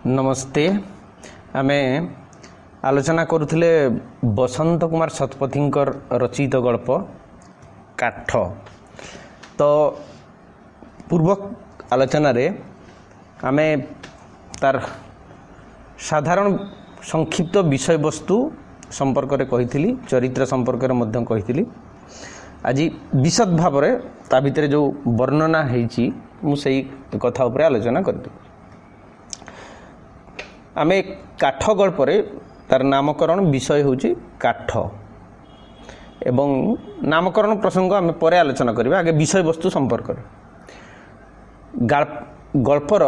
नमस्ते। आमे आलोचना करुथिले बसंत कुमार शतपथींकर रचित गल्प काठ। तो पूर्व आलोचना रे आमे तार साधारण संक्षिप्त विषय वस्तु संपर्क रे कहिथिली, चरित्र संपर्क रे मध्यम कहिथिली। आज विशद भाव रे ता भितरे जो वर्णना हेची मु सेही कथा ऊपर आलोचना करबी। आमे काठ गल्परे तार नामकरण विषय होची काठ एवं नामकरण प्रसंग आमे परे आलोचना करबा। आगे विषय वस्तु संपर्क गल्पर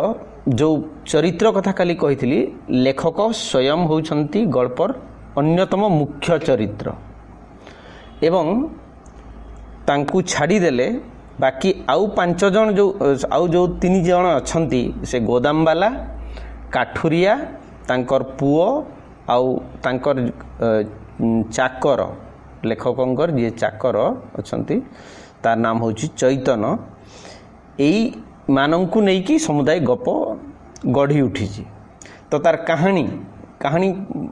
जो चरित्र कथा काली कहिथिली, लेखक स्वयं होउछंती गल्पर अन्यतम मुख्य चरित्र एवं तांकु छाड़ी देले बाकी आउ 5 जन जो 3 जन अछंती से गोदामवाला, काठुरिया, तांकर पुओ आउ तांकर चाकर, लेखकंकर जे चाकर अछंती तार नाम होची चैतन। एई मानंकु नै कि समुदाय गप गढ़ी उठीची। तो तार कहानी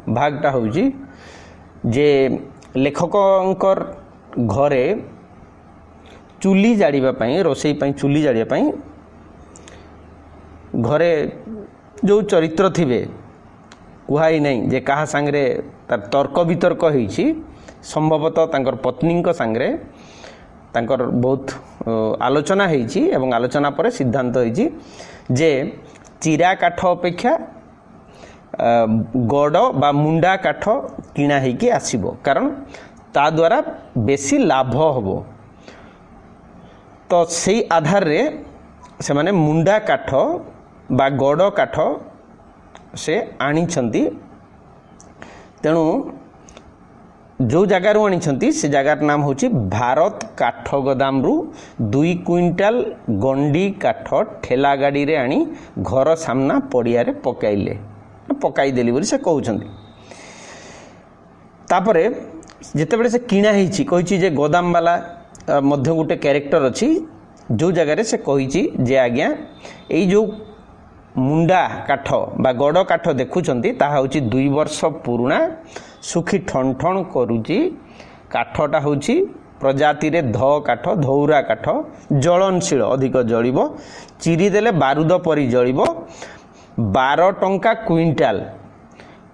भागटा होची जे लेखकंकर घरे चुली जाड़ीबा पई, रोसई पई चुली जाड़ीबा पई घरे जो चरित्र थिबे कुहाई नहीं जे कहा सांगरे तार तर्क वितर्क होईची। संभवतः तांकर पत्नी सांगरे तांकर बहुत आलोचना होईची एवं आलोचना पर सिद्धांत होईची जे चिरा काठ अपेक्षा गड़ बा मुंडा काठ किणा हेकी आसीबो, कारण ता द्वारा बेसी लाभ हबो। तो सेही आधार रे से माने मुंडा काठ बा गड़ काठ से आनिछंती। तेणु जो जगार आनिछंती से जगार नाम होची भारत काठ गोदाम रु 2 क्विंटाल गंडी काठ ठेला गाड़ी रे आनी घर सामना पड़िया रे पकाई देली बोली से कहउछंती। तापरे जेतेबेले से किणा हेची कहिची जे गोदाम वाला मध्य गोटे कैरेक्टर अछि जो जगह रे से कहिची जे आज्ञा एई जो मुंडा काठ बा गड़ काठ देखुचंती ताहा होची 2 वर्ष पुराना सुखी ठन ठन करूची काठटा होची प्रजाति रे ध काठ, धौरा काठ, जलनशील अधिक जळिबो, चिरी देले बारूद परी जळिबो, 12 टंका क्विंटाल।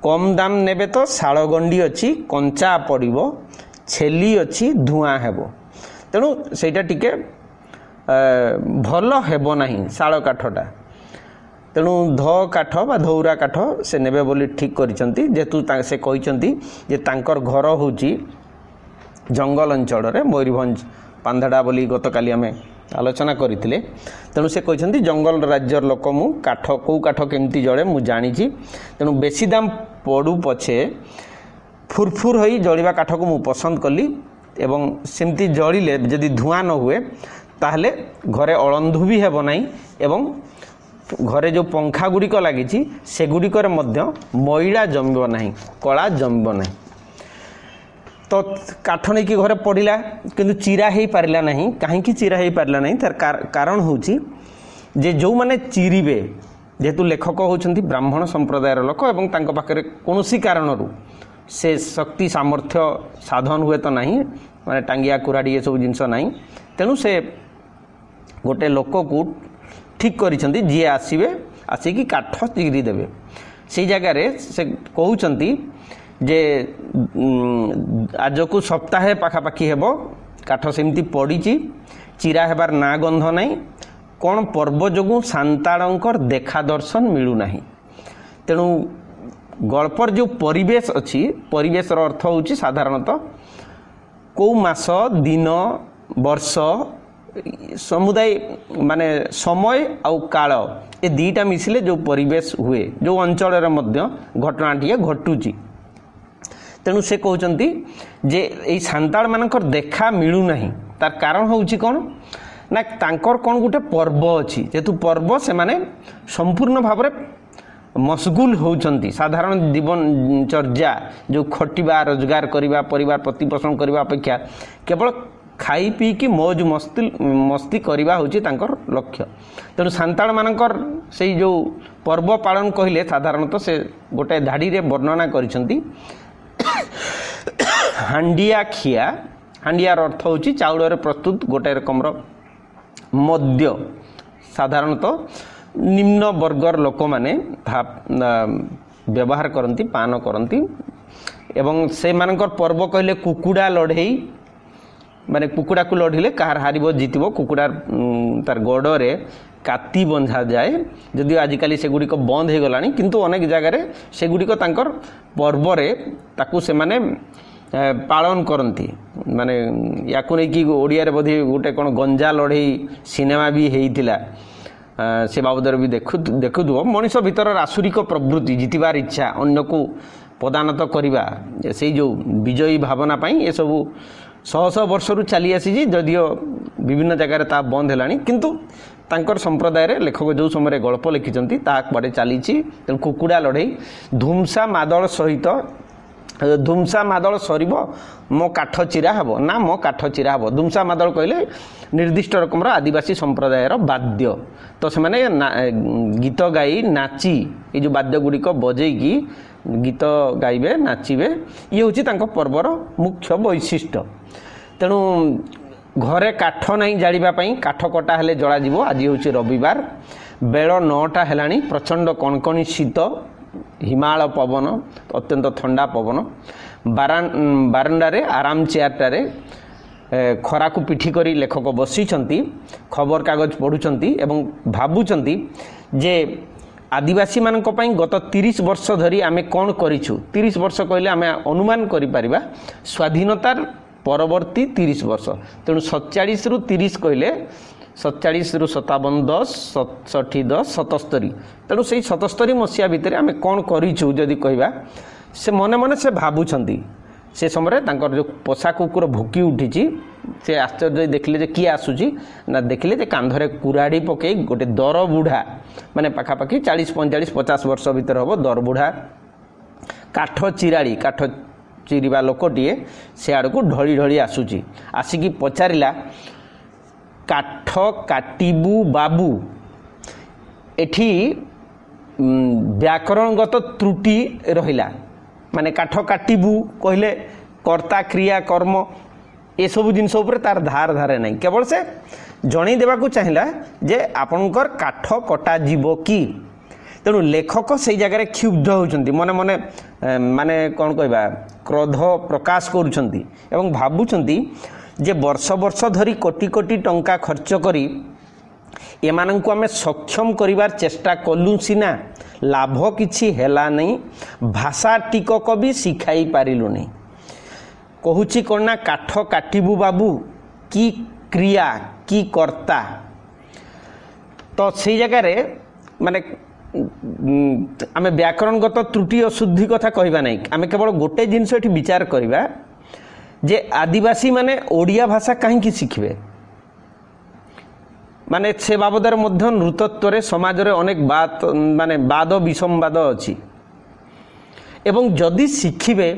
कम दाम नेबे तो शाळगंडी अछि, कंचा पड़िबो, छेली अछि, धुआं हेबो। तेणु सेटा टिके भल हेबो नाही शाळ काठटा। तेणु ध काठ बा धौरा काठ से नेबे बोली ठीक करिसंती। जेतु से कहिसंती जे तांकर घर होची जंगल अंचल रे, मयूरभंज पांधडा बोली गतकाली आमे आलोचना करिथिले। तेणु से कहिसंती जंगल राज्यर लोक मु काठ को काठ केमती जळे मु जानिची। तेणु बेसी दाम पडू पछे फुरफुर होई जळिबा काठ को मु पसंद कली एवं सेमती जळिले जदि धुआं न हुए ताहले घरे अळंधु भी हेबो नाही एवं घरे जो पंखा गुड़िक लगी से गुड़िक मैला जमिब ना, कला जमिब ना। तो काठ नहीं कि घरे पड़ा किंतु चिरा हो पारा ना। कहीं चिरा हो पारा ना तार कारण हूँ जे जो माने चिरीबे, जेहेतु लेखक होउछंती ब्राह्मण संप्रदायर लोक एवं तांको पाखरे कोनोसी कारणरू से शक्ति सामर्थ्य साधन हुए तो नहीं, माने टांगिया कुराड़ी ये सब जिनस नहीं। तेणु से गोटे लोक को ठीक करिसंती जी आसीबे, आसिकी काठ चिरी देबे। से जगह रे से कहउचंती जे आज को सप्ताहे पाखापाखी हेबो काठ सेमती पड़ीची, चिरा हेबार ना गंध नहीं। कौन पर्व जोगु सांताळंकर देखा दर्शन मिलू नहीं। तेणु गल्पर जो परिवेश अच्छी, परिवेशर अर्थ होची साधारणतः को मास, दिन, वर्ष, समुदाय माने समय आउ काल ए दीटा मिसिले जो परिवेश हुए, जो अंचल रे मध्य घटनाटिए घटुची। तेणु से कहउचंती जे एई सांताळ मानकर देखा मिलू नहीं। तार कारण होउची कोन ना तांकर कोन गुटे पर्व अछि, जेतु पर्व से माने संपूर्ण भाव रे मशगुल होउचंती। साधारण जीवन चर्या जो खटिबा, रोजगार करिबा, परिवार प्रतिपोषण करिबा अपेक्षा केवल खाई पी कि मौज मस्ती करवा होची तांकर लक्ष्य। तेणु सांताळ मानकर से जो पर्व पालन कहले साधारणतः से गोटे धाड़ी रे वर्णना करिसंती हांडिया खिया हांडियार अर्थ होची चाउल रे प्रस्तुत गोटे रकमर मद्य साधारणतः निम्न वर्गर लोक माने व्यवहार करती पान करती एवं से मानकर पर्व कहले कुकुड़ा लड़े माने कुकुड़ा को लड़िले कहार हारिबो जीतिबो कुकुड़ा तार गोड़े काती बंधा जाए जदिव आजिकल से गुड़िक बंद हो गलानी किंतु अनेक जगह से गुड़िक तांकर पर्व रे ताकू से माने पालन करती माने याकू नहीं कि ओडिया रे बोधे गोटे कौन गंजा लड़ई सिनेमा भी होइतिला से बाबद भी देखुव मनीष भीतर आसुरिक प्रवृत्ति जितबार इच्छा अन्य को पदानत करवा से जो विजयी भावना पाई ये सबू शह शह वर्ष चली आसी जदिव विभिन्न जगह ता बंद है किंतु तांकर संप्रदाय रे लेखक जो समय गल्प लिखिं ताड़े चली तेणु कुकुड़ा लड़ई धूमसा मादल सहित धूमसा मादल सर मो काठ चिरा हम ना मो काठ चिरा हम धूमसा मादल कहले निर्दिष्ट रकम आदिवासी संप्रदायर बाद्य तो से माने गीत गाई नाची ये जो वाद्य गुड़िक बजेकी गीत गाइबे नाचिबे ये हूँ तांको पर्वर मुख्य वैशिष्ट्य तेणु घरे काठ नहीं जाड़ापी काठ कटा हेले जला जीवो आज हूँ रविवार बेल 9टा हेलानी प्रचंड कणकणी शीत हिमालय पवन अत्यंत ठंडा पवन बारंडारे आराम चेयरटारे खरा को पिठी करी लेखक बसिचंती खबर कागज पढ़ुचंती एवं भाबुचंती जे आदिवासी मानक पई गत 30 वर्ष धरी आमे कौन करिछु 30 वर्ष कहले आमे अनुमान करि परिबा स्वाधीनतार परवर्ती 30 वर्ष तेणु 47 रु 30 कहले 47 रु 57 10 67 10 77 तेणु से 77 मसीहा भितर आमे कौन करिछु जदि कहबा से मने मने से भाबुचंती से समय तांकर जो पोषा कुकुर भुकी उठी से आश्चर्य देखिले जे किए आसुची ना देखिले जे कांधरे कुराड़ी पकई गोटे दर बुढ़ा माने पाखापाखि 40 45 50 वर्ष भीतर हम दर बुढ़ा काठ चिराड़ी काठ चिरिबा लोकटीए से आड़ को ढली ढली आसुची आसिकी पचारिला काठ काटिबू बाबू एठी व्याकरणगत त्रुटि रहिला माने काठ काटिबू कहले कर्ता क्रिया कर्म ये सब जिनस तार धार धारे नहीं केवल से जणई देवा को चाहिला जे आपणकर काठ कटा जीव कि तेणु लेखक से जगह क्षुब्ध होउचंती मने मने माने कौन कहबा क्रोध प्रकाश करुचंती एवं भाबुचंती जे वर्ष वर्ष धरी कोटी कोटी टंका खर्च करी एमानंकु आमे सक्षम करिवार चेष्टा कलु सिना लाभ किछि हेला नहीं भाषा टिकक भी शिखाई पारिलु नहीं कहूची कौन काठ काटिबू बाबू की क्रिया की कर्ता तो से जगह माने आमे व्याकरणगत त्रुटि अशुद्धि कथा कहबा नहीं आमे केवल गोटे जिनस एठी विचार करिबा जे आदिवासी माने ओडिया भाषा कहीं शिखिबे माने से बाबदर मध्य नृतत्व समाज रे अनेक बात माने वाद विसंवाद अछि एवं जदि शिखिबे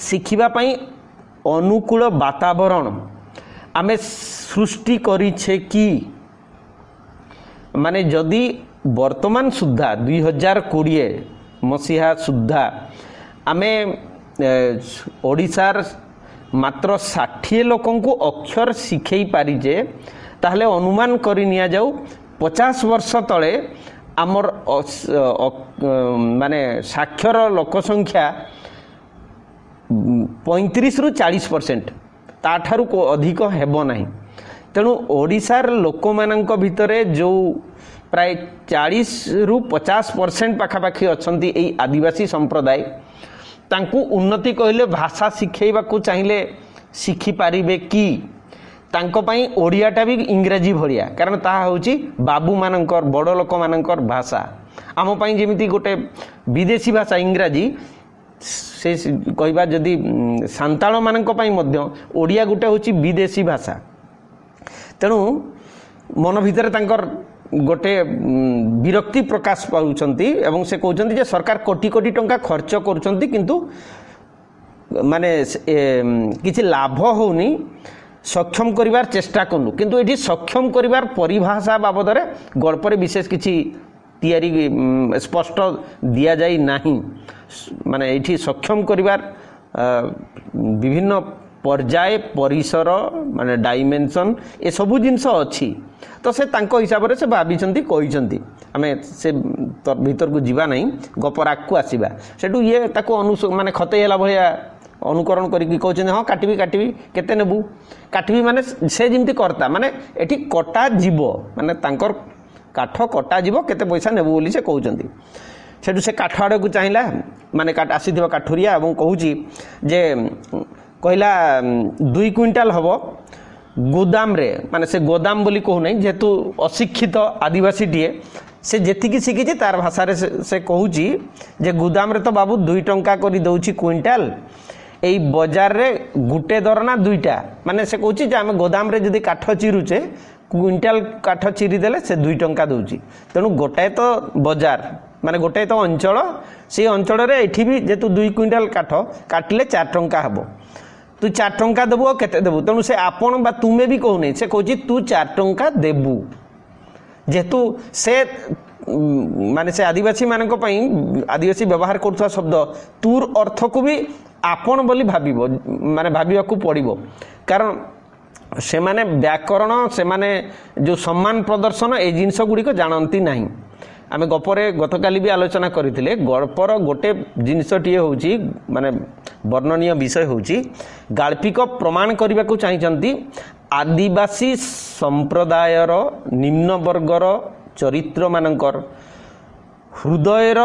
शिखिबा पई अनुकूल वातावरण आमे सृष्टि करिछे कि माने जदि वर्तमान सुद्धा 2020 मसीहा सुद्धा आमे ओडिशार मात्र 60 लोकन को अक्षर शिखई पारिजे ताहले अनुमान करि निया जाऊ 50 वर्ष तले आमर माने साक्षर लोक संख्या 35 रु 40% ताठारु को अधिक हेबो नाही तेणु ओडिशार लोक मानक भितरे जो प्राय 40 रु 50% पाखापाखि अछंती एई आदिवासी संप्रदाय तांकु उन्नति कहले भाषा शिखेबा को चाहिए शिखि पारिबे कि तांको पई ओडियाटा भी इंग्राजी भलिया कारण ताहा होची बाबू मानकर बड़ लोक मानकर भाषा आम पई जेमिति गोटे विदेशी भाषा इंग्राजी से कहबा जदि सांताळ मानक पई मध्य ओडिया गोटे होची विदेशी भाषा तेणु मन भितर तांकर गोटे विरक्ति प्रकाश पाउछंती एवं से कहउछंती जे सरकार कोटी कोटी टंका खर्च करूछंती किंतु माने किछि लाभ होउनी सक्षम करिवार चेष्टा कनु किंतु एठी सक्षम करिवार परिभाषा बाबदरे गल्परे विशेष किछि तैयारी स्पष्ट दिया जाई नहीं माने एठी सक्षम करिवार विभिन्न पर्याय परिसर माने डायमेंशन ए सबु जिनस अच्छी तो से तांको हिसाब से भाभी कही आम से भीतर को जीवा नहीं गपर आगू आसवा सेठू ये ताको माने खतेला भाया अनुकरण करके कहते हाँ काटबी काटबी केते नेबू काटबी माने से जमी करता माने एठी कटा जीव माने तांकर काठ कटा जीव केते पैसा नेबू बोली से कहते सेठू से काठ आड़ को चाहिला माने आसीथिबा काठुरिया एवं कहूची जे कहला 2 क्विंटाल हम गोदाम रे माने से गोदाम बोली कहू नहीं जेहेतु अशिक्षित आदिवासी टीए से जेतिकी शिखी तार भाषा से कहूची जे गोदाम रे तो बाबू 2 टंका करी दउची क्विंटाल एई बाजार रे गुटे दर ना 2टा माने से कहूची जे आम गोदाम रे जदि काठ चिरुचे क्विंटाल काठ चिरी देले से 2 टंका दउची तेणु गोटाए तो बाजार माने गोटाए तो अंचल से अंचल रे एठी भी जेतु 2 क्विंटाल काठ काटिले 4 टंका हबो तू 4 टंका देबू और केते देबू तेणु से आपण बा तुमे भी कहू नहीं से कहूची तू 4 टंका देबू जेहेतु से माने से आदिवासी मानक पई आदिवासी व्यवहार करथुवा शब्द तूर अर्थ को भी आपण बोली भाबिबो माने भाबिबा को पड़िबो कारण से माने व्याकरण से माने जो सम्मान प्रदर्शन ए जिनस गुडी को जानंती नाही आमे गपरे गतकाली भी आलोचना करथिले गपर गोटे जिनसटी होउची माने वर्णनीय विषय होउची गाल्पिक प्रमाण करबा को चाहिचंती आदिवासी संप्रदायर निम्न वर्गर चरित्र मानकर हृदयर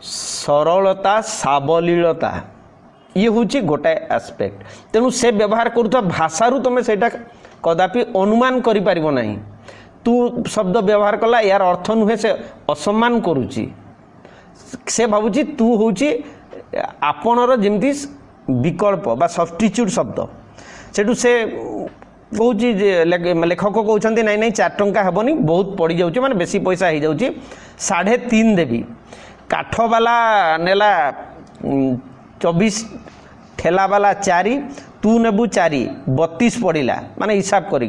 सरलता सावलीलता ये होउची गोटे एस्पेक्ट तेणु से व्यवहार करुवा भाषारू तुम सेटा कदापि अनुमान करि परिबो नाही तू शब्द व्यवहार कला यार अर्थ नुहे से असम्मान करुची से भावुची तू होउची आपणर जेमती विकल्प बा सब्स्टिट्यूट शब्द सेठू से कहूँ लेखक कहते नाई नाई 4 टंका हेबनी बहुत पड़ जाऊँ माने बेसी पैसा हो जाऊँ 3.5 देवी काठ वाला नेला 24 ठेला वाला 4 तू नेबू 4 32 पड़ा माने हिसाब करी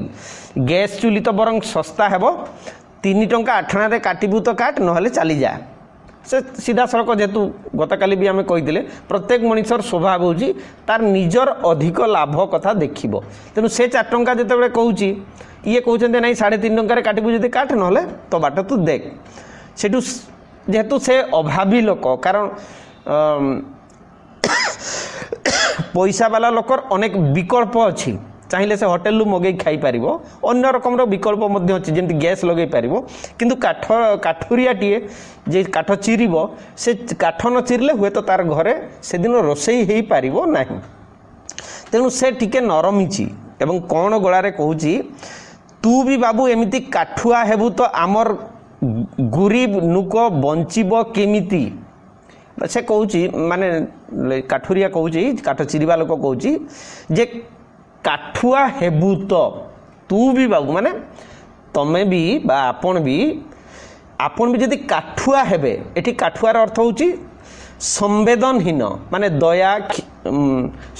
गैस चुली तो बरং सस्ता हेबो 3 टंका 8 रे काटबू तो काट नहले चली जा से सीधा सड़क जेहेतु गतकाली भी आम कही प्रत्येक मनुष्यर स्वभाव होची तार निजर अधिक लाभ कथा देखिबो तेणु से 4 टंका जिते कहूँ ये कहते ना 3.5 टंका काटबू जदि काट नहले तो बाट तू देख सेठू जेहेतु से अभावी लोक कारण पैसा वाला लोकर अनेक विकल्प अच्छी चाहिए से होटेल मगे खाई पार अन्य रकम विकल्प अच्छी जमी गैस लगे पार किंतु काठुरियाटीए जे काठ चिर से काठ न चिरले हुए तो तार घरे से दिन रोसई हो पार ना तेणु से टिके नरमिची एवं कौन गलारे कहूँ तू भी बाबू एमती काठुआ हेबू तो आमर गरीब नुक बंचब केमिति से कहूँ माने काठुरिया कहूँ काठ चिरिबा लोक कहूँ जे काठुआ हेबू तो तू भी बाबू माने तमे भी बा आपण भी जदि काठुआ हेबे एठी काठुआर अर्थ होची संवेदनहीन माने दया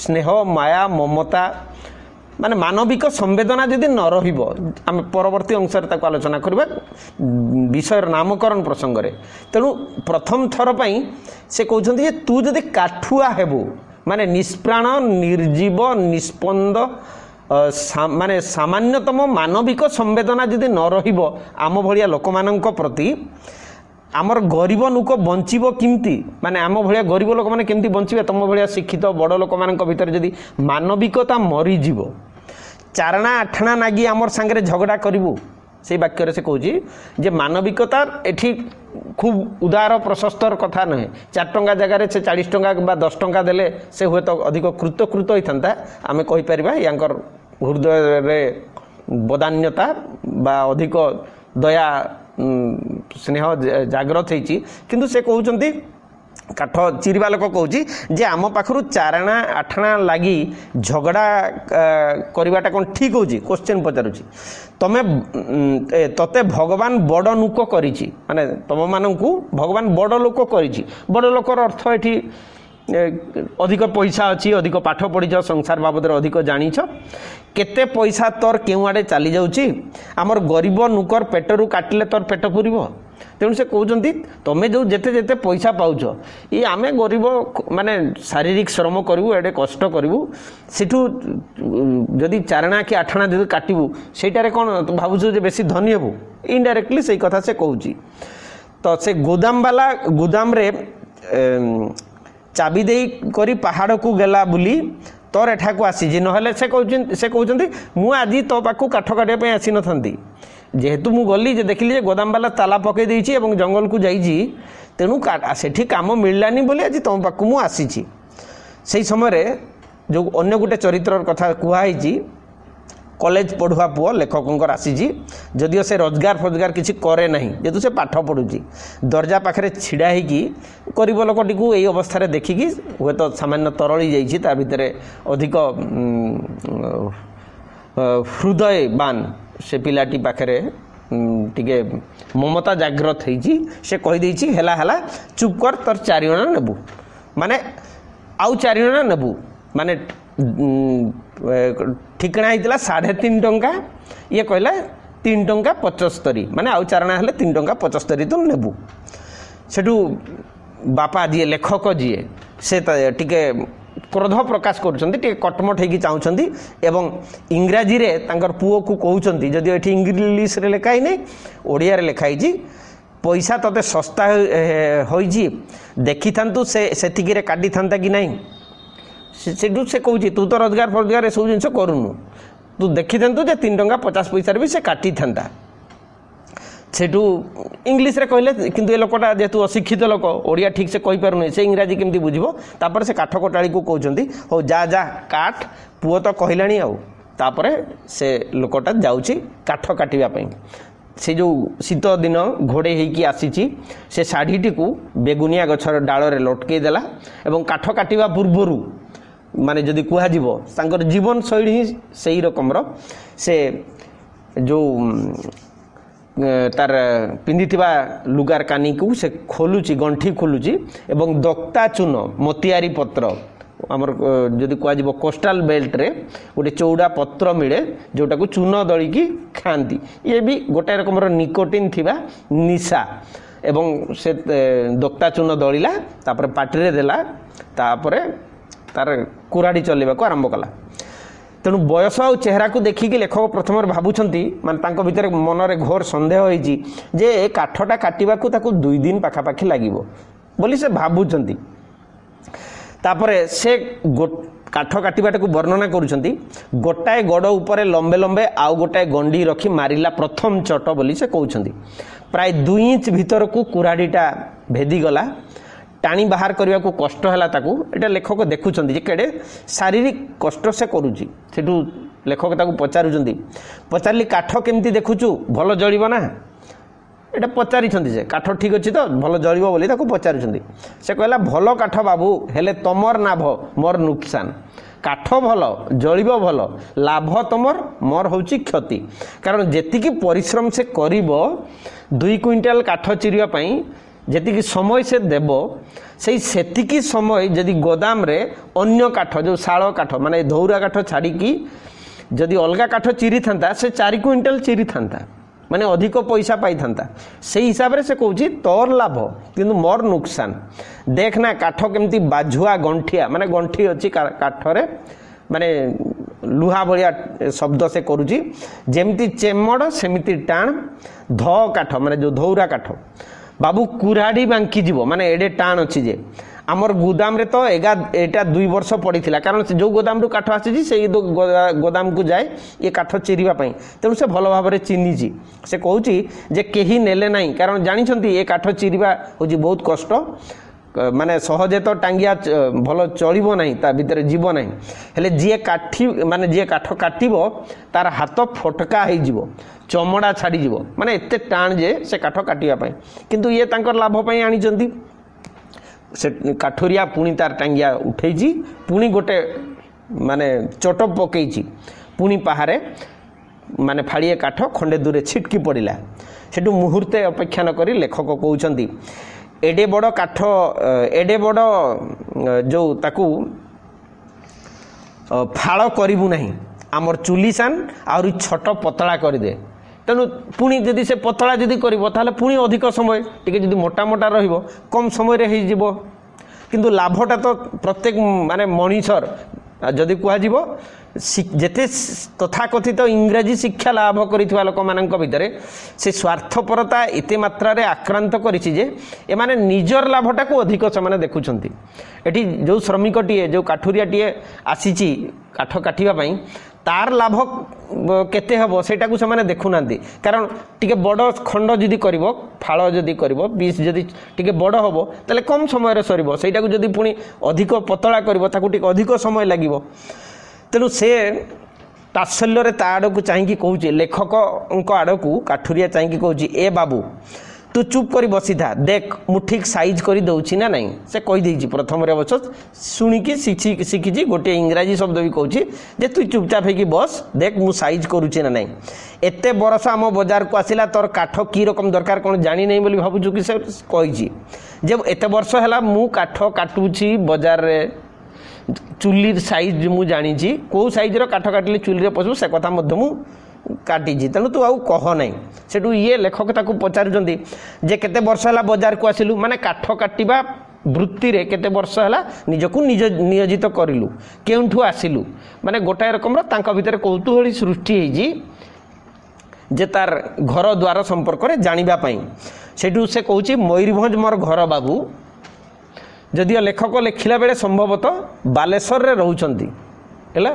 स्नेह माया ममता माने मानविक संवेदना जदि न रहिबो आम परवर्ती अंशर ताको आलोचना करबा विषय नामकरण प्रसंग रे तेणु प्रथम थर पई से कहउछन्ती जे तू जदि काठुआ हेबू माने निष्प्राण निर्जीव निस्पंद माने सामान्यतम मानविक संवेदना जदि न रहिबो आम भलिया लोकमानंक प्रति आमर गरीब लोक बंचिबो किमती माने आम भलिया गरीब लोक माने केमती बंचिबे तम भलिया शिक्षित बड़ लोकमानंक भितर जदि मानविकता मरी जीवो चारणा आठणा नागी आमर सांगरे झगड़ा करिवु से वाक्य से कहूँ जे मानविकता एठी खूब उदार प्रशस्तर कथा नुहे 4 टंका जगार से 40 टंका बा 10 टंका देले से हुए तो अधिक कृतकृत होता आम कहीपर यांकर हृदय रे बदान्यता बा अधिक दया स्नेह जागृत होती किंतु से कहते काठ चिरिबा लोक कहूँ जे आम पाखु 4 8 लगी झगड़ा करवाटा कौन ठीक हो क्वेश्चन पचारुची तमे तते भगवान बड़ नुक करिछि माने तम मानकु भगवान बड़ लोक करिछि बड़ लोकर अर्थ एठी अधिक पैसा अच्छी अधिक पाठ पढ़ी संसार बाबद अधिक जानिछ केते पैसा तोर केउ आड़े चली जाउची आमर गरीब नुकर पेटरू काटिले तोर पेट पुरिबो तेणु से कहते तुम जो जेते जेते पैसा पाउछ ये आम गरीब माने शारीरिक श्रम करूँ एडे कष्ट करूँ सेठू जदि 4 आना कि 8 आना जो काटबू सेटारे कौन भावुछु जे बेसी धनी हेबू इनडायरेक्टली से कथा से कहूँ तो से गोदाम वाला गोदाम रे चाबी दे करी पहाड़ को गला बुली तोर एठा को आसी नहले से कहते मु आज तो पाखु काठ काटिया आसी नथंती जेहेतु मु गली जे देखिली जे गोदाम वाला ताला पकई देइछि एवं जंगल को जाइछि तेणु सेठी काम मिललानी बोली आज तुम पाखु मु आसीछि से समय रे जो अन्य गोटे चरित्र कथा कुहाइछि कॉलेज पढ़ुआ पुओ लेखकंकर आसीछि जदियो से रोजगार फोजगार किछि करे नहीं जेतु से पाठ पढ़ुछि दरजा पाखरे छिड़ा होगी गरीब लोकटी को यही अवस्था रे देखिकी हुए तो सामान्य तरली जाइछि ता भितरे अधिक हृदयवान से पिलाटी पाखरे टिके ममता जागृत होइछि से कहि देइछि हेला हेला चुप कर तोर 4 आना नेबू माने आउ 4 आना नेबू माने ठिकना होता 3.5 टंका ये कहला 3 टंका 75 माने आउ 4 आना हेले 3 टंका 75 तुम नेबू सेठू बापा जी लेखक जी से टिके क्रोध प्रकाश कर कटमट होगी चाहते एवं इंग्राजी रे तांकर पुओ को कहते जदि ये इंग्लीश रे लिखाई नहीं ओडिया रे लिखाई पैसा तते सस्ता होइछि देखी थांतु से काटी थांता कि नहीं सेठू से कहूँ तू तो रोजगार फोजगार सब जिन करूनु तू देखी थांतु जे 3 टंका 50 पैसा भी से काटी थांता सेठू इंग्लीश रे कहले किंतु ए लोकटा जेतु अशिक्षित लोक ओडिया ठीक से कहि पारुनी से इंग्राजी केमती बुझिबो तापर से काठ कोटाली को कहउचंती हो जा जा काट पुओ तो कहलानी आउ तापर से लोकटा जाउची काठ काटिबा पई से जो शीत दिन घोड़े होगी आसी से शाढ़ीटी को बेगुनिया गछर डाल रे लटकई देला एवं काठ काटिबा पूर्वरु माने जदि कुहाजिबो तांकर जीवन शैली ही सही रकम से जो तार पिंधिथिबा लुगार कानी को से खोलुची गंठी खोलुची एवं दक्ता चून मोतियारी पत्र आमर जदि कुहाजिबो कोस्टाल बेल्ट रे गोटे चौड़ा पत्र मिले जोटा को चून दलिकी खाती ये भी गोटे रकम निकोटिन थिबा निशा एवं से दक्ता चून दलिला तापर पाटिरे देला तापर तार कुराड़ी चलेबा को आरंभ कला तेणु बयस आ चेहरा को देखिकी लेखक प्रथम भावुंट माने भितर मनरे घोर सन्देह होइछि जे ए काठटा काटिबा को ताकू 2 दिन पाखापाखि लागिबो बोली से भावुंट तापरे से काठ काटिबाटा को वर्णना करुछंती गोटाए गड़ उपरे लंबे लंबे आउ गोटाए गंडी रखी मारिला प्रथम चट बोली से कहउछंती प्राय 2 इंच भीतर को कुराड़ीटा भेदी गला टाणी बाहर करने को कष्ट है ताकू एटा लेखक देखुं जे केड़े शारीरिक कष्ट से करुच्ची सेठू लेखक ताकू पचारुंट पचारि काठ केमती देखुचु भल जलिब ना एटा पचारि से काठ ठीक अच्छी तो भल जलिब बोली ताकू पचारुंट से कहला भल काठ बाबू हेले तमर लाभ मोर नुकसान काठ भल जलिब भल लाभ तमर मोर होची क्षति कारण जेतिकी परिश्रम से करिब 2 क्विंटाल काठ चिरिया पई जेतिकी समय से देव सेतिकी समय जदि गोदाम रे अन्य काठ जो शाल काठ माने धौरा काठ छाड़ी जदि अलगा काठ चिरी था से 4 क्विंटाल चिरी था माने अधिक पैसा पाई था से हिसाब रे से कहूँ तोर लाभ किंतु मोर नुकसान देखना काठ केमती बाझुआ गंठिया माने गंठी अच्छी काठरे माने लुहा भलिया शब्द से करुची जेमती चेमड़ सेमिति टाण ध काठ माने जो धौरा काठ बाबू कुराड़ी बांकी जीव माने एडे टाण अच्छी जे आमर गोदाम रे तो एटा 2 वर्ष पड़ी कारण जो गोदाम रु काठ आसी से गोदाम को जाए ये काठ चिरिबा पई तेणु से भल भाव में चिन्हिची से कहूँ जे केही नेले नहीं कारण जानी ये काठ चिरिबा होची बहुत कष्ट माने सहजे तो टांगिया भल चलिबो नहीं ता भीतर जीव नहीं हेले जी काठी माने जी काठ काटिबो तार हाथ फटका हो जीवो चमड़ा छाड़ी जीवो माने एते टाण जे से काठ काटिया पई किंतु ये तांकर लाभ पई आनी चंती से काठुरिया पुणी तार टांगिया उठेची पुणी गोटे माने चोट पकईची पुणी पहारे माने फाड़िए काठ खंडे दूरे छिटकी पड़िला सेठू मुहूर्ते अपेक्षा न करी लेखक कहउछंती एडे बड़ काठ एडे बड़ जो ताकू फाड़ करू ना आमर चुली सान आहरी छोट पतला करदे तेणु पुणी जदि से पतला जदि कर पुणी अधिक समय टी जदि मोटा मोटा रहिबो कम समय रे हो किंतु लाभटा तो प्रत्येक माने मनीषर जदि कहुव जेते तथाकथित इंग्राजी शिक्षा लाभ करिथिबा लोक मानक भितरे से स्वार्थपरता एते मात्रा रे आक्रांत करिछि जे एमाने निजर लाभटा को अधिक से देखुछंती एठी जो श्रमिकटीए जो काठुरियाटीए आसीछि काठ काटिबा पई तार लाभ केते हबो सेटा को से देखुना कारण टिके बड़ खंड जदि करिवो फाळ जदि करिवो बीस जदि टिके बड़ हबो ताले कम समय रे सरिवो सेटा को जदि पुणी अधिक पतला करिवो ताकू टिके अधिक समय लागिवो तेणु से तात्सल्य ता आड़ को चाहिए कौच लेखक आड़ को काठुरिया चाहिए कौच ए बाबू तू चुप कर बसी था देख मु ठीक साइज कर दौची ना नहीं से कहीदे प्रथम अवश्य शुणिकी शिखी गोटे इंग्राजी शब्द भी कहूँ जे तू चुपचाप होगी बस देख मु साइज करुचे ना नहीं एते बरस आम बजार को आसला तोर काठ की रकम दरकार कौन जानी नहीं बोली भावुँ कि से कही जब एत वर्ष है मु काठ काटुची बजार रे चुली साइज मु जानी कौ साइज काठ काटिले चुली पशु से कथा मु काटी तेणु तू आउ कह ना सेठू ये लेखक ताकू पचारुचंती जे केते वर्ष है बजार को आसिलु माने काठ काटिबा वृत्ति रे केते वर्ष है निजकू निज नियोजित करिलु केउठू आसिलु माने गोटाए रकम तांका भितर कौतूहली सृष्टि होईजी जे तार घर द्वार संपर्क रे जानिबा पई सेठू से कहूची मयूरभंज मोर घर बाबू जदियो लेखक लिखिला बेले संभवतः बालेश्वर रे रहउचंती है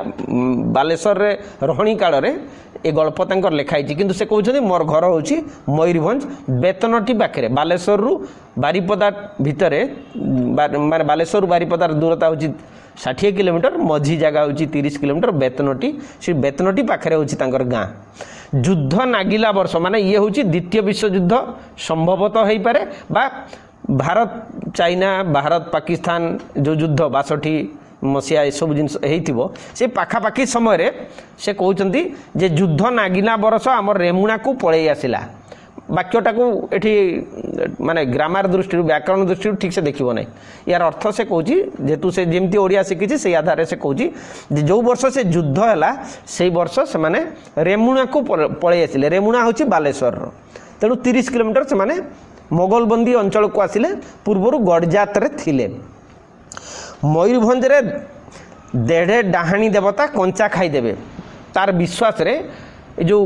बालेश्वर रे रहणी काल रे ए गल्प तांकर लिखाई किंतु से कहते मोर घर हूँ मयूरभंज बेतनटी पाखे बालेश्वर रु बारिपदा भितर माने बालेश्वर रु बारिपदार दूरता हूँ 60 किलोमीटर मझी जगह हूँ 30 किलोमीटर बेतनटी से बेतनटी पाखे हूँ गाँ युद्ध नागिला वर्ष माने ये हूँ द्वितीय विश्वयुद्ध संभवतः हो पारे बा भारत चाइना भारत पाकिस्तान जो युद्ध 62 मसीहा ये सब जिन से पाखापाखि समय से कहते जे युद्ध नागिना बरस आम रेमुणा को पलि आसला वाक्यटा को ये माने ग्रामार दृष्टि व्याकरण दृष्टि ठीक से देखिब ना यार अर्थ से कहूँ जेहेतु से जमी ओडिया शिखी से आधार से कहूँ जो वर्ष से युद्ध है से वर्ष से माने रेमुणा को पलि आसिले रेमुणा हूँ बालेश्वर तेणु 30 किलोमीटर से माने मोगलबंदी अंचल को आसिले पूर्वर गड़जात थिले मयूरभंज रे देढ़े डाहाणी देवता कंचा खाईदेवे तार विश्वास रे जो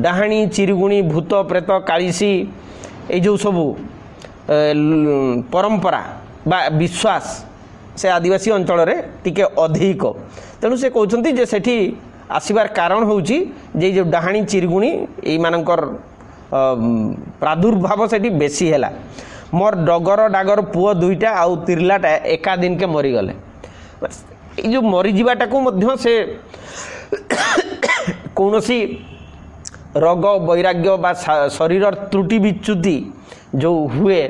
डाहाणी चिरगुणी भूत प्रेत कालीसी ये जो सबू परंपरा बा विश्वास से आदिवासी अंचल रे टिके अधिक तेणु से कहते जे सेठी आसबार कारण होउची जे जो डाहाणी चिरगुणी ये मानकर प्रादुर्भाव सेठी बेसी हैला मोर डगर डागर पुओ दुईटा आउ तिरलाटा एका दिन के मरीगले ये जो मरीजाटा को मध्य से कौन सी रोग वैराग्य बा शरीर त्रुटि विच्युति जो हुए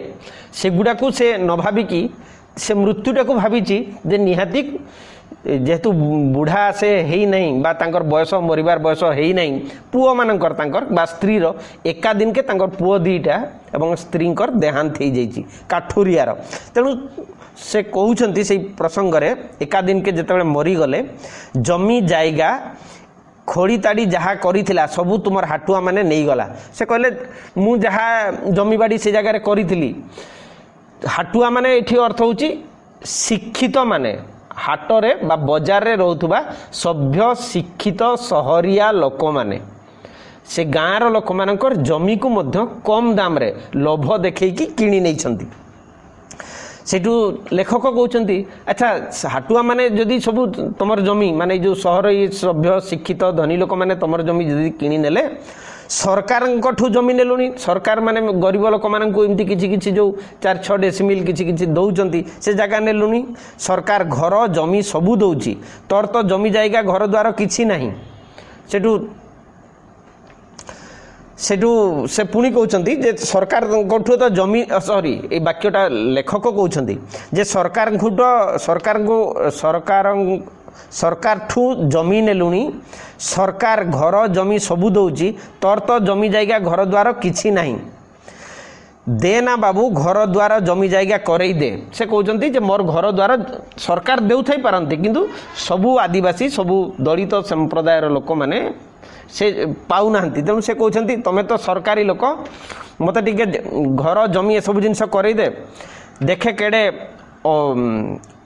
सेगुड़ा को से न भाविकी से मृत्युटा को भावी जे निहाती जेहेतु बुढ़ा से है नहीं बा तांकर बयस मरिबार बयस है नहीं पुओ मानकर तांकर बा स्त्री रो एका दिन के तांकर पुओ दीटा एवं स्त्री देहांत हो जाइए काठुरियार तेणु से कहते से प्रसंग रे एका दिन के जिते मरीगले जमी जायगा खोड़ी ताड़ी जहाँ करिथिला सबू तुमर हाटुआ माने नहीं गला से कहले मु जहाँ जमी बाड़ी से जगह करी हाटुआ माने एठी अर्थ होची शिक्षित माने हाटरे बा बजार रे रहउथुबा सभ्य शिक्षित सहरिया लोक माने से गाँव लोक मानकर जमी को मध्य कम दाम रे लोभ देखैकी किणी नहीं छंती सेठू लेखक कहते अच्छा हाटुआ माने जदि सब तुमर जमी माने जो सहर सभ्य शिक्षित धनी लोक माने तुमर जमी जदि किणी नेले सरकार जमी नेलुनी सरकार माने गरीब लोक मानू एमती किसी जो 4-6 डेसिमिल किसी दौरान से जगह नेलुनी सरकार घर जमी सबू दौची तोर तो जमी जायगा घर द्वार किसी नहीं सेठू सेठू से पुणी कहते जे सरकार तो जमी सॉरी ये वाक्यटा लेखक कहते जे सरकार सरकार ठू जमी नेलुनी सरकार घर जमी सबू दौची तोर तो जमी जायगा घर द्वार किसी नहीं दे ना बाबू घर द्वार जमी जायगा करई दे से कहते जे मोर घर द्वार सरकार देउथाई पारती किंतु सबू आदिवासी सबू दलित संप्रदायर लोक मैंने से पाऊना तेणु से कहते तुम तो सरकारी लोक मत टे घर जमी ए सब जिनस करई दे देखे केड़े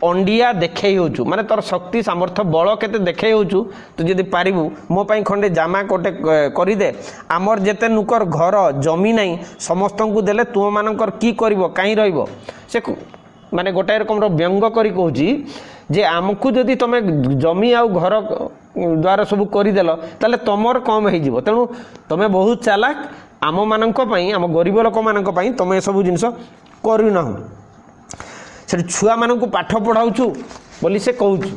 अंडिया देखे होचु माने तोर शक्ति सामर्थ्य बल केते देखे होचु तू जदि पारिबु मो पई खंडे जामा कोटे करि दे आमर जेते नुकर घर जमी नाही समस्त को देले तुम मानकर की करबो काई रहइबो से माने गोटाए रकम रो व्यंग करी कहूची जे आमकु जदि तमे जमी आउ घर द्वारा सब करदेल ताले तमर कम हो जिवो तेणु तमे बहुत चालाक आम मानक पई आम गरीब लोक मानक पई तमे सब जिनिस करूना से छुआ मानक पाठ पढ़ाऊछु बोली से कहूछु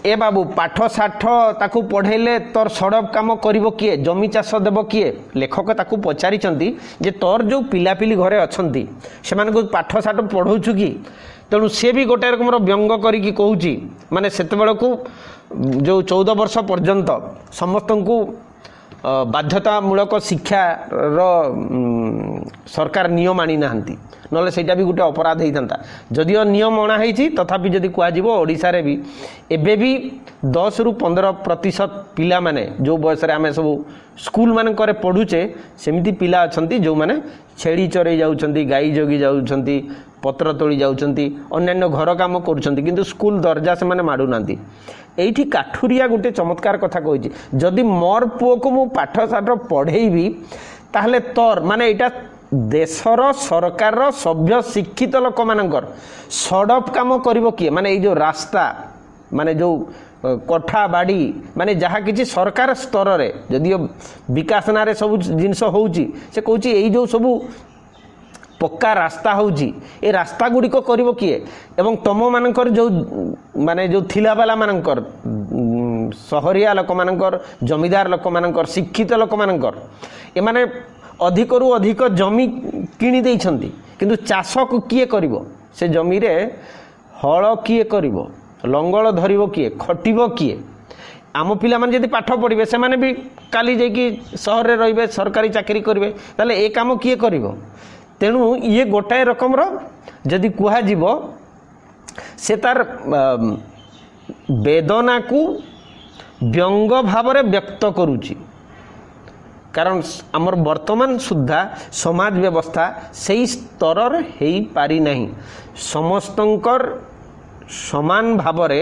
ए बाबू पाठ साठ ताकू पढ़ेले तोर सड़क काम करिवो किए जमी चाष देव किए लेखक ताकू पचारिचंती जे तोर जो पिलापिली घरे अछंती से मानक पाठ साठ पढ़ाऊछु कि तेणु सी भी गोटे रकम व्यंग करी कहूची माने सेते बेलकू जो 14 वर्ष पर्यंत समस्त को बाध्यतामूलक शिक्षा सरकार नियम आनी नाहंती नले सेटा भी गोटे अपराध होता जदिओ नियम अणा होती तथापि जदि कह ओडिशा रे भी एबे भी 10 रु 15% पिला माने जो बयस आम सब स्कूल मानक पढ़ुचे सेमती पिला अच्छा जो मैंने छेड़ी चरई जाउछंती गाई जगी जाउछंती पत्र तोड़ी जाउछंती अन्यान्य घर काम करुछंती किंतु स्कूल दर्जा से माने माडू नांती एठी काठुरिया गोटे चमत्कार कथा कहिछि जदि मोर पुओ को मु पाठ साठ पढ़ेइबी ताहले तोर माने एटा देशर सरकार सभ्य शिक्षित लोक मानकर सड़क काम करिवो किए माने ए जो रास्ता माने जो कोठा बाड़ी माने जहाँ किसी सरकार स्तर रे जदिओ विकास नारे सब जिनस होउची से कहूची एई जो सब पक्का रास्ता होउची ए रास्ता गुड़िक करिवो किए एवं तम मानकर जो माने जो थिला वाला मानकर सहरिया लोक मानकर जमीदार लोक मानकर शिक्षित लोक मानकर ए माने अधिक रु अधिक जमी किणी देइछंती किंतु चाष को किए करिवो से जमी रे हल किए करिवो लंगल धरिवो किए खटिवो किए आम पिला माने जदि पाठ पढ़िबे से माने भी काली जाइकी शहर रे रहिबे सरकारी चाकरी करिवे ताले ए काम किए करिवो तेणु ये गोटाए रकम रो जदि कुहा जीवो से तार वेदना को व्यंग भाव रे व्यक्त करूची कारण आमर वर्तमान सुद्धा समाज व्यवस्था सही स्तर हो पारि नहीं समस्तंकर समान भावरे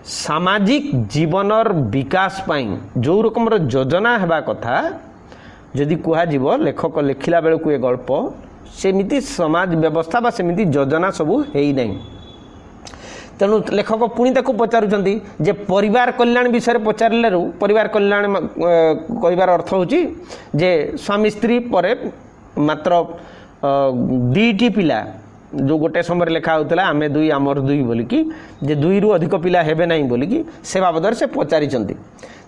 सामाजिक जीवनर विकास पाई जो रकम योजना हेबा कथा जदि कुहा जीवो लेखक लिखिला बेलू ए गल्प सेमिति समाज व्यवस्था बा सेमिति योजना सबू हेई नहीं तेणु लेखक पुणी ताकू पचारुचंती जे परिवार कल्याण विषय पचारिलु परिवार कल्याण कहबार अर्थ होची जे स्वामी स्त्री परे मात्र 2टी पिला जो गोटे समय लेखा होता आमे 2 आमर 2 बोलिकी जे 2 रु अधिक पिला हेबे नहीं बोलिकी से बाबद से पचारिचंती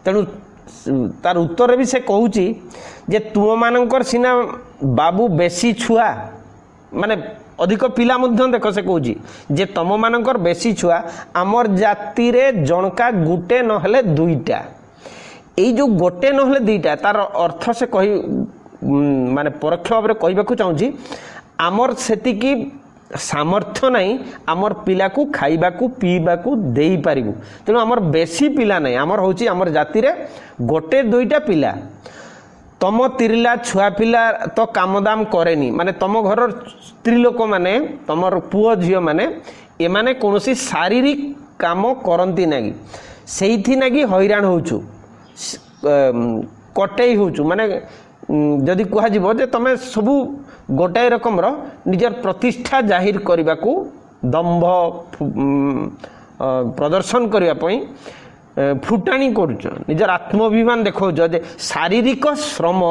तेणु तार उत्तर भी से कहूची जे तुम मानकर सिना बाबू बेसी छुआ माने अधिक पिला मध्य देख से कहूची जे तुम मानकर बेसी छुआ आमर जाति रे जनका गुटे नहले 2टा एई जो गोटे नहले 2टा तार अर्थ से कही माने परोक्ष भाव में कहबाकू चाहूची आमर सेतिकी सामर्थ्य नहीं आमर पिला को खाइबा को पीबा को देई पारिबु तेणु आमर बेसी पिला नहीं आमर होची आमर जाति रे गोटे 2टा पिला तम तिरिला छुआ पिला तो काम दाम करेनी माने तम घर स्त्री लोक माने तमर पुओ झियो माने ए माने कोनोसी शारीरिक काम करंती नागी सेइथि नागी हैरान होचु कटेई होचु माने जदि कह जीवो जे तमे सबू गोटाए रकम निजर प्रतिष्ठा जाहिर करने को दंभ प्रदर्शन करने फुटाणी कर निजर आत्माभिमान देखो जे शारीरिक श्रम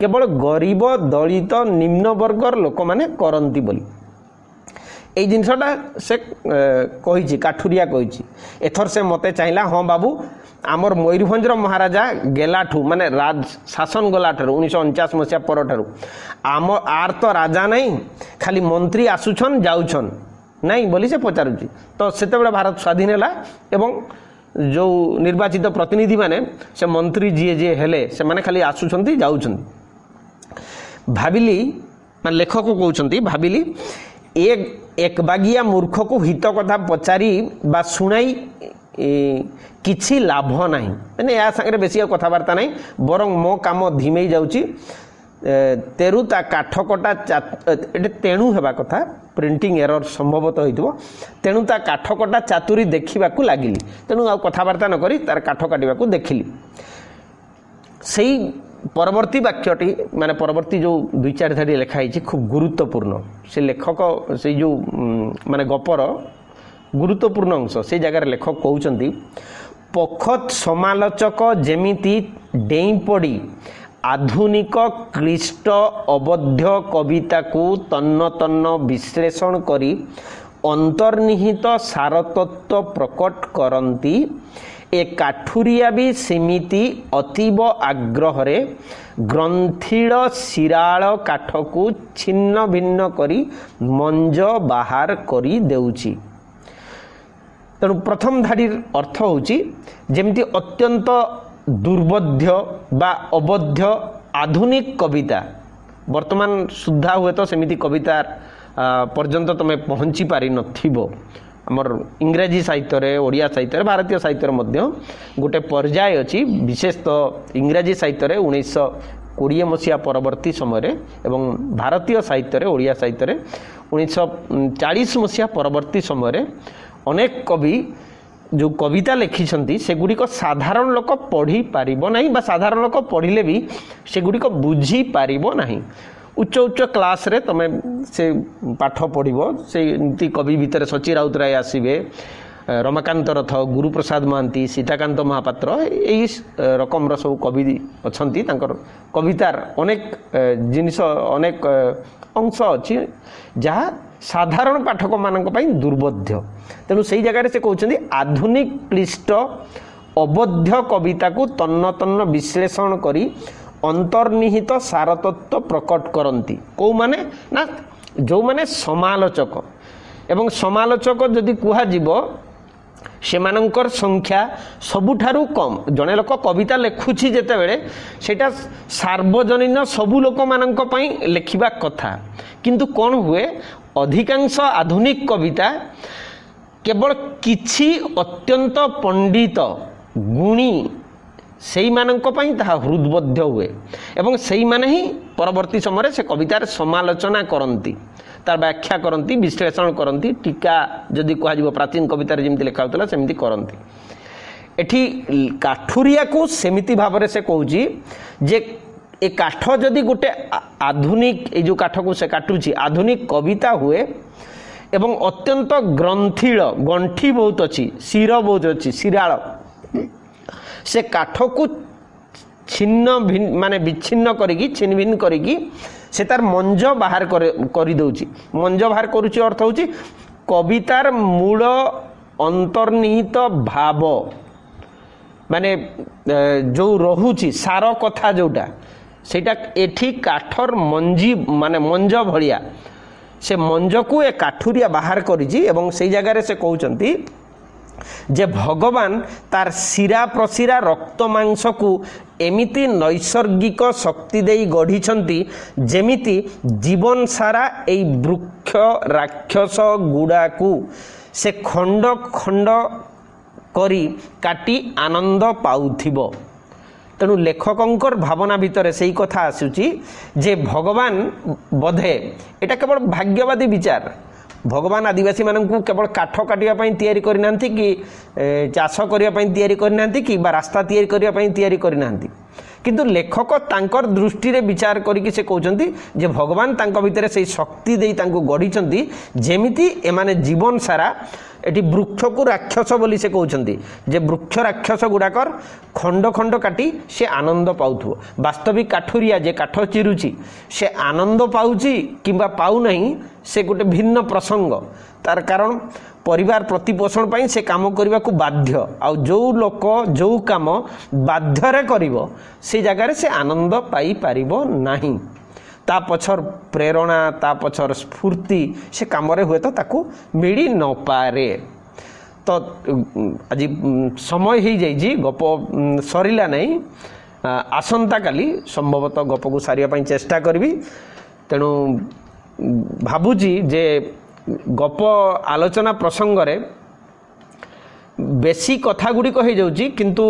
केवल गरीब दलित निम्न वर्गर लोक माने करंती बोली এই জিনিসটা সে কইছি কাঠুরিয়া কইছি এথর সে মতে চাইলা हाँ बाबू आमर मयूरभंजर महाराजा गेलाठू माने राज शासन गलाठार 1949 मसीहा परठार आम आर तो राजा नहीं खाली मंत्री आसुछन जाउछन नहीं बोली से पचारुची तो सेते भारत स्वाधीन है एवं जो निर्वाचित प्रतिनिधि माने से मंत्री जी हेले से माने खाली आसुछंती जाउछंती भाविली ମାନେ ଲେଖକ କହୁଛନ୍ତି ଭାବିଲି ଏକ ବାଗିଆ ମୂର୍ଖକୁ ହିତ କଥା ପଚାରି ବା ଶୁଣାଇ କିଛି ଲାଭ ନାହିଁ ମାନେ ଏହା ସାଙ୍ଗରେ ବେଶୀ କଥାବାର୍ତ୍ତା ନାହିଁ ବରଂ ମୋ କାମ ଧିମେଇ ଯାଉଛି ତେରୁ ତା କାଠ କଟା ଏଠି ତେଣୁ ହେବା କଥା ପ୍ରିଣ୍ଟିଂ ଏରର ସମ୍ଭବତଃ ହୋଇଥିବ ତେଣୁ ତା କାଠ କଟା ଚାତୁରୀ ଦେଖିବାକୁ ଲାଗିଲି ତେଣୁ ଆଉ କଥାବାର୍ତ୍ତା ନ କରି ତାର କାଠ କାଟିବାକୁ ଦେଖିଲି ସେଇ ପରବର୍ତ୍ତୀ ବାକ୍ୟଟି ମାନେ ପରବର୍ତ୍ତୀ ଯେଉଁ 2-4 ଧାଡ଼ି ଲେଖା ହେଇଛି ଖୁବ୍ ଗୁରୁତ୍ୱପୂର୍ଣ୍ଣ ସେ ଲେଖକ ସେଇ ଯେଉଁ ମାନେ ଗପର ଗୁରୁତ୍ୱପୂର୍ଣ୍ଣ ଅଂଶ ସେଇ ଜାଗାରେ ଲେଖକ କହୁଛନ୍ତି ପୋଖତ ସମାଲୋଚକ ଯେମିତି ଡେଇଁ ପଡ଼ି ଆଧୁନିକ କ୍ଳିଷ୍ଟ ଅବଧ୍ୟ କବିତାକୁ ତନ୍ନ ତନ୍ନ ବିଶ୍ଳେଷଣ କରି ଅନ୍ତର୍ନିହିତ ସାରତତ୍ତ୍ୱ ପ୍ରକଟ କରନ୍ତି ଏ କାଠୁରିଆ ବି ସେମିତି ଅତୀବ ଆଗ୍ରହରେ ଗ୍ରନ୍ଥିଳ ଶିରାଳ କାଠକୁ ଛିନ୍ନ ଭିନ୍ନ କରି ମଞ୍ଜ ବାହାର କରି ଦେଉଛି ତେଣୁ ପ୍ରଥମ ଧାଡ଼ିର ଅର୍ଥ ହେଉଛି ଯେମିତି ଅତ୍ୟନ୍ତ ଦୁର୍ବୋଧ୍ୟ ବା ଅବଧ୍ୟ ଆଧୁନିକ କବିତା ବର୍ତ୍ତମାନ ସୁଦ୍ଧା ହୁଏତ ସେମିତି କବିତା ପର୍ଯ୍ୟନ୍ତ ତୁମେ ପହଞ୍ଚି ପାରିନଥିବ ଆମର ଇଂରାଜୀ ସାହିତ୍ୟରେ ଓଡ଼ିଆ ସାହିତ୍ୟରେ ଭାରତୀୟ ସାହିତ୍ୟରେ ମଧ୍ୟ ଗୋଟେ ପର୍ଯ୍ୟାୟ ଅଛି ବିଶେଷତଃ ଇଂରାଜୀ ସାହିତ୍ୟରେ 1920 ମସିହା ପରବର୍ତ୍ତୀ ସମୟରେ ଏବଂ ଭାରତୀୟ ସାହିତ୍ୟରେ ଓଡ଼ିଆ ସାହିତ୍ୟରେ 1940 ମସିହା ପରବର୍ତ୍ତୀ ସମୟରେ ଅନେକ କବି ଯେଉଁ କବିତା ଲେଖିଛନ୍ତି ସେଗୁଡ଼ିକ ସାଧାରଣ ଲୋକ ପଢ଼ିପାରିବ ନାହିଁ ବା ସାଧାରଣ ଲୋକ ପଢ଼ିଲେ ବି ସେଗୁଡ଼ିକ ବୁଝିପାରିବ ନାହିଁ ଉଚ୍ଚ ଉଚ୍ଚ କ୍ଲାସ୍ରେ ତୁମେ ସେ ପାଠ ପଢ଼ିବ ସେମିତି କବି ଭିତରେ ସଚି ରାଉତରାୟ ଆସିବେ ରମାକାନ୍ତ ରଥ ଗୁରୁପ୍ରସାଦ ମହାନ୍ତି ସୀତାକାନ୍ତ ମହାପାତ୍ର ଏହି ରକମର ସବୁ କବି ଅଛନ୍ତି ତାଙ୍କର କବିତାର ଅନେକ ଜିନିଷ ଅନେକ ଅଂଶ ଅଛି ଯାହା ସାଧାରଣ ପାଠକମାନଙ୍କ ପାଇଁ ଦୁର୍ବୋଧ୍ୟ ତେଣୁ ସେଇ ଜାଗାରେ ସେ କହୁଛନ୍ତି ଆଧୁନିକ କ୍ଳିଷ୍ଟ ଅବଧ୍ୟ କବିତାକୁ ତନ୍ନ ତନ୍ନ ବିଶ୍ଳେଷଣ କରି ଅନ୍ତର୍ନିହିତ ସାରତତ୍ତ୍ୱ ପ୍ରକଟ କରନ୍ତି କେଉଁମାନେ ନା ଯେଉଁମାନେ ସମାଲୋଚକ ଏବଂ ସମାଲୋଚକ ଯଦି କୁହାଯିବ ସେମାନଙ୍କର ସଂଖ୍ୟା ସବୁଠାରୁ କମ୍ ଜଣେ ଲୋକ କବିତା ଲେଖୁଛି ଯେତେବେଳେ ସେଇଟା ସାର୍ବଜନୀନ ସବୁ ଲୋକମାନଙ୍କ ପାଇଁ ଲେଖିବା କଥା କିନ୍ତୁ କ'ଣ ହୁଏ ଅଧିକାଂଶ ଆଧୁନିକ କବିତା କେବଳ କିଛି ଅତ୍ୟନ୍ତ ପଣ୍ଡିତ ଗୁଣୀ ସେଇମାନଙ୍କ ପାଇଁ ତାହା ହୃଦବୋଧ୍ୟ ହୁଏ ଏବଂ ସେଇମାନେ ହିଁ ପରବର୍ତ୍ତୀ ସମୟରେ ସେ କବିତାର ସମାଲୋଚନା କରନ୍ତି ତାର ବ୍ୟାଖ୍ୟା କରନ୍ତି ବିଶ୍ଳେଷଣ କରନ୍ତି ଟୀକା ଯଦି କୁହାଯିବ ପ୍ରାଚୀନ କବିତାରେ ଯେମିତି ଲେଖା ହେଉଥିଲା ସେମିତି କରନ୍ତି ଏଠି କାଠୁରିଆକୁ ସେମିତି ଭାବରେ ସେ କହୁଛି ଯେ ଏ କାଠ ଯଦି ଗୋଟେ ଆଧୁନିକ ଏଇ ଯେଉଁ କାଠକୁ ସେ କାଟୁଛି ଆଧୁନିକ କବିତା ହୁଏ ଏବଂ ଅତ୍ୟନ୍ତ ଗ୍ରନ୍ଥିଳ ଗଣ୍ଠି ବହୁତ ଅଛି ଶିର ବହୁତ ଅଛି ଶିରାଳ ସେ କାଠକୁ ଛିନ୍ନ ମାନେ ବିଚ୍ଛିନ୍ନ କରିକି ଛିନ୍ନ ଭିନ୍ନ କରିକି ସେ ତାର ମଞ୍ଜ ବାହାର କରିଦେଉଛି ମଞ୍ଜ ବାହାର କରୁଛି ଅର୍ଥ ହେଉଛି କବିତାର ମୂଳ ଅନ୍ତର୍ନିହିତ ଭାବ ମାନେ ଯେଉଁ ରହୁଛି ସାର କଥା ଯେଉଁଟା ସେଇଟା ଏଠି କାଠର ମଞ୍ଜି ମାନେ ମଞ୍ଜ ଭଳିଆ ସେ ମଞ୍ଜକୁ ଏ କାଠୁରିଆ ବାହାର କରିଛି ଏବଂ ସେଇ ଜାଗାରେ ସେ କହୁଛନ୍ତି ଯେ ଭଗବାନ ତାର ଶିରା ପ୍ରଶିରା ରକ୍ତ ମାଂସକୁ ଏମିତି ନୈସର୍ଗିକ ଶକ୍ତି ଦେଇ ଗଢ଼ିଛନ୍ତି ଯେମିତି ଜୀବନ ସାରା ଏଇ ବୃକ୍ଷ ରାକ୍ଷସ ଗୁଡ଼ାକୁ ସେ ଖଣ୍ଡ ଖଣ୍ଡ କରି କାଟି ଆନନ୍ଦ ପାଉଥିବ ତେଣୁ ଲେଖକଙ୍କର ଭାବନା ଭିତରେ ସେଇ କଥା ଆସୁଛି ଯେ ଭଗବାନ ବୋଧେ ଏଇଟା କେବଳ ଭାଗ୍ୟବାଦୀ ବିଚାର ଭଗବାନ ଆଦିବାସୀମାନଙ୍କୁ କେବଳ କାଠ କାଟିବା ପାଇଁ ତିଆରି କରିନାହାନ୍ତି କି ଚାଷ କରିବା ପାଇଁ ତିଆରି କରିନାହାନ୍ତି କି ବା ରାସ୍ତା ତିଆରି କରିବା ପାଇଁ ତିଆରି କରିନାହାନ୍ତି କିନ୍ତୁ ଲେଖକ ତାଙ୍କର ଦୃଷ୍ଟିରେ ବିଚାର କରିକି ସେ କହୁଛନ୍ତି ଯେ ଭଗବାନ ତାଙ୍କ ଭିତରେ ସେଇ ଶକ୍ତି ଦେଇ ତାଙ୍କୁ ଗଢ଼ିଛନ୍ତି ଯେମିତି ଏମାନେ ଜୀବନ ସାରା ଏଠି ବୃକ୍ଷକୁ ରାକ୍ଷସ ବୋଲି ସେ କହୁଛନ୍ତି ଯେ ବୃକ୍ଷ ରାକ୍ଷସ ଗୁଡ଼ାକର ଖଣ୍ଡ ଖଣ୍ଡ କାଟି ସେ ଆନନ୍ଦ ପାଉଥିବ ବାସ୍ତବିକ କାଠୁରିଆ ଯେ କାଠ ଚିରୁଛି ସେ ଆନନ୍ଦ ପାଉଛି କିମ୍ବା ପାଉନାହିଁ ସେ ଗୋଟେ ଭିନ୍ନ ପ୍ରସଙ୍ଗ ତାର କାରଣ ପରିବାର ପ୍ରତିପୋଷଣ ପାଇଁ ସେ କାମ କରିବାକୁ ବାଧ୍ୟ ଆଉ ଯେଉଁ ଲୋକ ଯେଉଁ କାମ ବାଧ୍ୟରେ କରିବ ସେ ଜାଗାରେ ସେ ଆନନ୍ଦ ପାଇପାରିବ ନାହିଁ ତା ପଛର ପ୍ରେରଣା ତା ପଛର ସ୍ଫୂର୍ତ୍ତି ସେ କାମରେ ହୁଏତ ତାକୁ ମିଳି ନପାରେ ତ ଆଜି ସମୟ ହେଇଯାଇଛି ଗପ ସରିଲା ନାହିଁ आसंता काली संभवतः गप को सारिया पई चेष्टा करबी तेणु भाबुची जे गप आलोचना प्रसंग रे बेसी कथा गुड़िक हो जाउची किंतु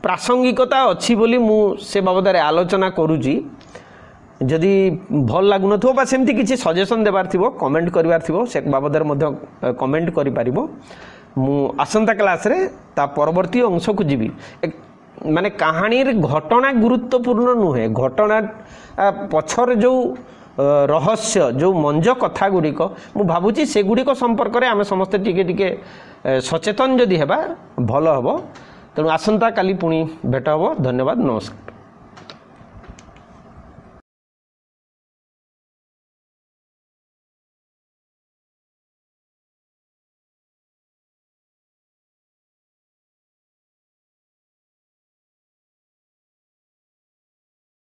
प्रासंगिकता अच्छी बोली मु से बाबद आलोचना करुची जदि भल लागुन बा सेमती किसी सजेशन देवार थी कमेंट करार थी से बाबद कमेंट कर मु आसंता क्लास रे ता परवर्ती अंश को जीवी माने कहानी घटना गुरुत्वपूर्ण नुहे घटना पछर जो रहस्य जो मंज कथा गुड़िक मु भावुची से गुड़िक संपर्क में आम समस्ते टिके टिके सचेतन जदि हेबा भल हम तेणु आसंता काली पुणी भेट हम धन्यवाद नमस्कार।